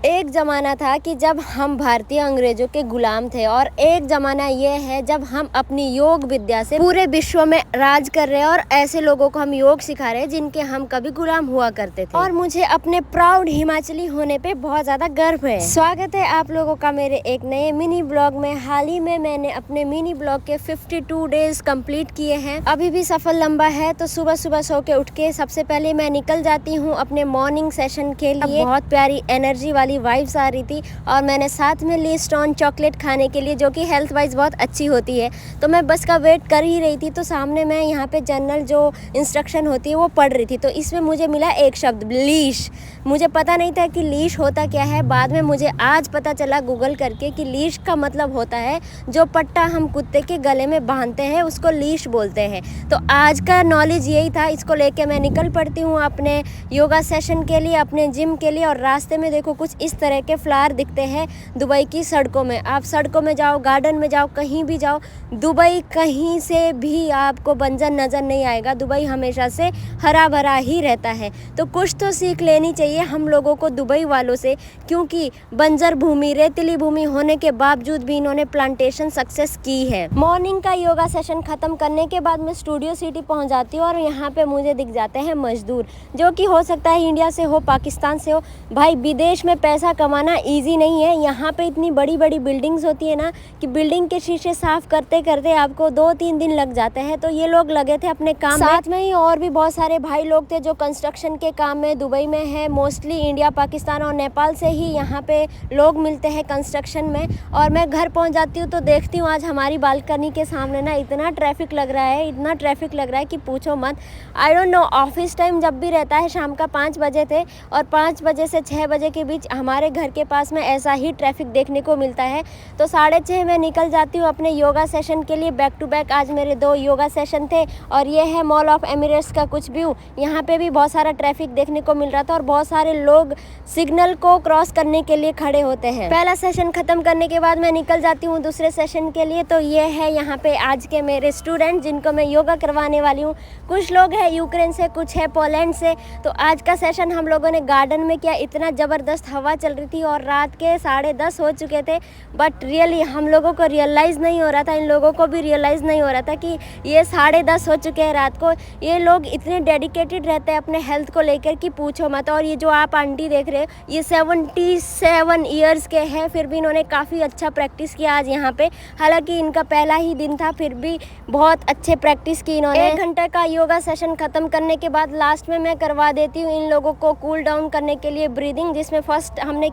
एक ज़माना था कि जब हम भारतीय अंग्रेजों के गुलाम थे और एक ज़माना ये है जब हम अपनी योग विद्या से पूरे विश्व में राज कर रहे हैं और ऐसे लोगों को हम योग सिखा रहे हैं जिनके हम कभी गुलाम हुआ करते थे। और मुझे अपने प्राउड हिमाचली होने पे बहुत ज़्यादा गर्व है। स्वागत है आप लोगों का मेरे एक नए मिनी ब्लॉग में। हाल ही में मैंने अपने मिनी ब्लॉग के 52 डेज कंप्लीट किए हैं। अभी भी सफर लंबा है तो सुबह सुबह सो के उठ के सबसे पहले मैं निकल जाती हूँ अपने मॉर्निंग सेशन के लिए। बहुत प्यारी एनर्जी वाली वाइब्स आ रही थी और मैंने साथ में ली स्टोन चॉकलेट खाने के लिए, जो कि हेल्थ वाइज बहुत अच्छी होती है। तो मैं बस का वेट कर ही रही थी तो सामने मैं यहाँ पे जनरल जो इंस्ट्रक्शन होती है वो पढ़ रही थी। तो इसमें मुझे मिला एक शब्द लीश। मुझे पता नहीं था कि लीश होता क्या है। बाद में मुझे आज पता चला गूगल करके कि लीश का मतलब होता है जो पट्टा हम कुत्ते के गले में बांधते हैं उसको लीश बोलते हैं। तो आज का नॉलेज यही था। इसको लेके मैं निकल पड़ती हूँ अपने योगा सेशन के लिए, अपने जिम के लिए। और रास्ते में देखो कुछ इस तरह के फ्लावर दिखते हैं दुबई की सड़कों में। आप सड़कों में जाओ, गार्डन में जाओ, कहीं भी जाओ, दुबई कहीं से भी आपको बंजर नज़र नहीं आएगा। दुबई हमेशा से हरा भरा ही रहता है। तो कुछ तो सीख लेनी चाहिए हम लोगों को दुबई वालों से, क्योंकि बंजर भूमि, रेतीली भूमि होने के बावजूद भी इन्होंने प्लांटेशन सक्सेस की है। मॉर्निंग का योगा सेशन खत्म करने के बाद मैं स्टूडियो सिटी पहुंच जाती हूँ और यहाँ पे मुझे दिख जाते हैं मजदूर, जो कि हो सकता है इंडिया से हो, पाकिस्तान से हो। भाई विदेश में पैसा कमाना इजी नहीं है। यहाँ पे इतनी बड़ी बड़ी बिल्डिंग्स होती है ना कि बिल्डिंग के शीशे साफ करते करते आपको 2-3 दिन लग जाते हैं। तो ये लोग लगे थे अपने काम में। साथ में ही और भी बहुत सारे भाई लोग थे जो कंस्ट्रक्शन के काम में दुबई में है। मोस्टली इंडिया, पाकिस्तान और नेपाल से ही यहाँ पे लोग मिलते हैं कंस्ट्रक्शन में। और मैं घर पहुँच जाती हूँ तो देखती हूँ आज हमारी बालकनी के सामने ना इतना ट्रैफिक लग रहा है, इतना ट्रैफिक लग रहा है कि पूछो मत। I don't know, office time जब भी रहता है शाम का 5 बजे थे और 5 बजे से 6 बजे के बीच हमारे घर के पास में ऐसा ही ट्रैफिक देखने को मिलता है। तो 6:30 में निकल जाती हूँ अपने योगा सेशन के लिए। बैक टू बैक आज मेरे 2 योगा सेशन थे। और ये है मॉल ऑफ एमिरेट्स का कुछ व्यू। यहाँ पे भी बहुत सारा ट्रैफिक देखने को मिल रहा था और बहुत सारे लोग सिग्नल को क्रॉस करने के लिए खड़े होते हैं। पहला सेशन खत्म करने के बाद मैं निकल जाती हूँ दूसरे सेशन के लिए। तो ये है यहाँ पे आज के मेरे स्टूडेंट जिनको मैं योगा करवाने वाली हूँ। कुछ लोग हैं यूक्रेन से, कुछ है पोलैंड से। तो आज का सेशन हम लोगों ने गार्डन में किया। इतना ज़बरदस्त हवा चल रही थी और रात के 10:30 हो चुके थे। बट रियली हम लोगों को रियलाइज़ नहीं हो रहा था, इन लोगों को भी रियलाइज़ नहीं हो रहा था कि ये 10:30 हो चुके हैं रात को। ये लोग इतने डेडिकेटेड रहते हैं अपने हेल्थ को लेकर कि पूछो मत। और ये जो आप आंटी देख रहे हो ये 77 ईयर्स के हैं, फिर भी इन्होंने काफ़ी अच्छा प्रैक्टिस किया आज यहाँ पे। हालांकि इनका पहला ही दिन था, फिर भी बहुत अच्छे प्रैक्टिस की इन्होंने। 1 घंटे का योगा सेशन ख़त्म करने के बाद लास्ट में मैं करवा देती हूँ इन लोगों को कूल डाउन करने के लिए ब्रीदिंग, जिसमें फर्स्ट हमने